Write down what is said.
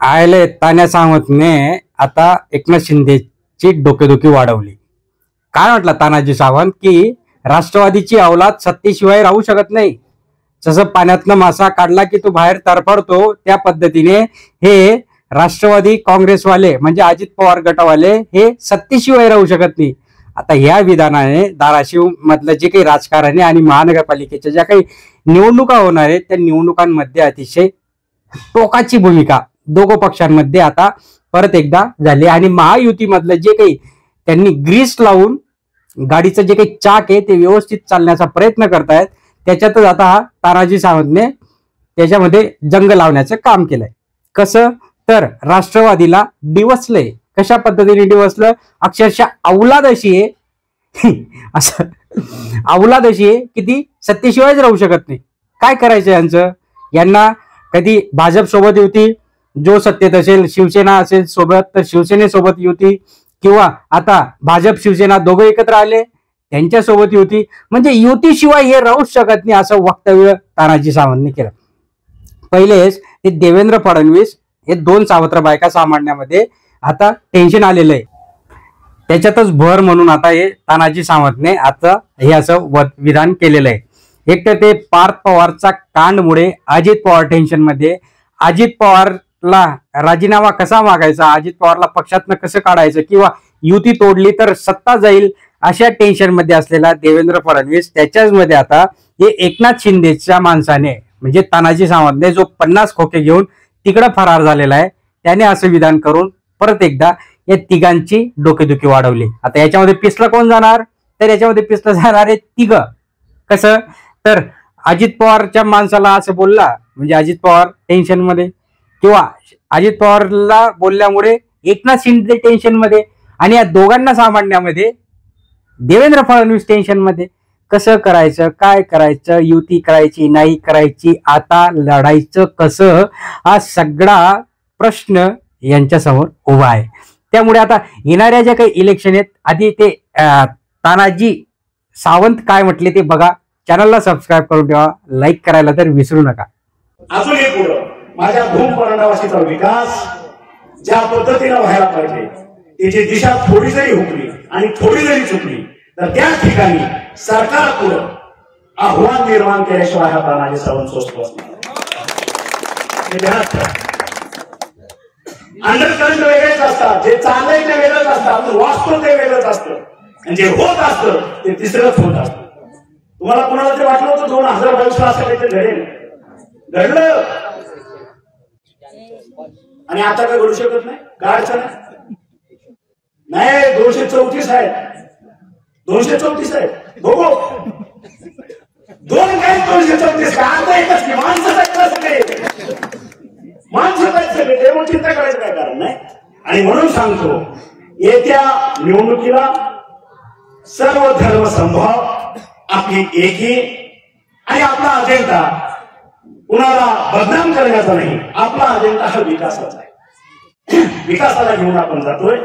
आयले तान्या सावंतने आता एकनाथ शिंदेची डोकेदुखी वाढवली. काय म्हटलं तानाजी सावंत की राष्ट्रवादीची अवलाद सत्तेशिवाय राहू शकत नाही. जसं पाण्यातनं मासा काढला की तो बाहेर तरफडतो, त्या पद्धतीने हे राष्ट्रवादी काँग्रेसवाले म्हणजे अजित पवार गटावाले हे सत्तेशिवाय राहू शकत नाही. आता या विधानाने धाराशिव मधलं जे काही राजकारण आहे आणि महानगरपालिकेच्या ज्या काही निवडणुका होणार आहेत त्या निवडणुकांमध्ये अतिशय टोकाची भूमिका दोघं पक्षांमध्ये आता परत एकदा झाली आणि महायुतीमधलं जे काही त्यांनी ग्रीस लावून गाडीचं जे काही चाक आहे ते व्यवस्थित चालण्याचा प्रयत्न करतायत, त्याच्यातच आता हा तानाजी सावंतने त्याच्यामध्ये जंग लावण्याचं काम केलंय. कसं तर राष्ट्रवादीला डिवसलंय. कशा पद्धतीने डिवसलं? अक्षरशः अवलाद अशी आहे असं अवलाद अशी आहे की ती सत्तेशिवायच राहू शकत नाही. काय करायचं यांचं? यांना कधी भाजप सोबत युती, जो सत्तेत असेल शिवसेना असेल सोबत तर शिवसेनेसोबत युती, किंवा आता भाजप शिवसेना दोघं एकत्र आले त्यांच्यासोबत युती, म्हणजे युतीशिवाय हे राहूच शकत नाही असं वक्तव्य तानाजी सावंतने केलं. पहिलेच ते देवेंद्र फडणवीस हे दोन सावत्र बायका सामान्यामध्ये आता टेन्शन आलेलं आहे, त्याच्यातच भर म्हणून आता हे तानाजी सावंतने आता हे असं विधान केलेलं आहे. एक तर ते पार्थ पवारचा कांडमुळे अजित पवार टेन्शन मध्ये, अजित पवारला राजीनामा कसा मागायचा, अजित पवारला पक्षातनं कसं काढायचं, किंवा युती तोडली तर सत्ता जाईल अशा टेन्शन मध्ये असलेला देवेंद्र फडणवीस त्याच्याच मध्ये आता हे एकनाथ शिंदेच्या माणसाने म्हणजे तानाजी सावंतने जो 50 खोके घेऊन तिकडे फरार झालेला आहे त्याने असं विधान करून परत एकदा या तिघांची डोकेदुखी वाढवली. आता याच्यामध्ये पिसलं कोण जाणार? तर याच्यामध्ये पिसलं जाणार आहे तिघ. कसं तर अजित पवारच्या माणसाला असं बोलला म्हणजे अजित पवार टेन्शन मध्ये, किंवा अजित पवारला बोलल्यामुळे एकनाथ शिंदे टेन्शन मध्ये, आणि या दोघांना सामान्यामध्ये देवेंद्र फडणवीस टेन्शन मध्ये. कसं करायचं, काय करायचं, युती करायची नाही करायची, आता लढायचं कसं, हा सगळा प्रश्न यांच्यासमोर उभा आहे. त्यामुळे आता येणाऱ्या ज्या काही इलेक्शन आहेत आधी ते तानाजी सावंत काय म्हटले ते बघा. चॅनलला सबस्क्राईब करून ठेवा, लाईक करायला तर विसरू नका. अजूनही पुढं माझ्या भूम परंडावासीचा विकास ज्या पद्धतीने व्हायला पाहिजे त्याची दिशा थोडी जरी हुकली आणि थोडी जरी चुकली तर त्या ठिकाणी सरकार पुढं आव्हान निर्माण केल्याशिवाय हा तानाजी सावंत स्वस्त असणार. अंडरकरंट वेगळेच असतात, जे चाललंय ते वेगळंच असतात, वास्तव ते वेगळंच असतं, आणि जे होत असतं ते तिसरंच होत असतं. तुम्हाला कोणाला तरी वाटलं होतं 2022 ला असं काहीतरी घडेल, घडलं, आणि आता काय घडू शकत नाही. काय अडचण नाही? 234 आहेत, 234 आहेत बघू, दोन काय 234 का आता एकच की माणसं सगळे माणसं सगळे ते म्हणून चिंता करायचं काय कारण नाही. आणि म्हणून सांगतो येत्या निवडणुकीला सर्व धर्म संभाव, आपली एकी आणि आपला अजेंडा कुणाला बदनाम करण्याचा नाही, आपला अजेंडा हा विकासाचा आहे. विकासाला घेऊन आपण जातोय.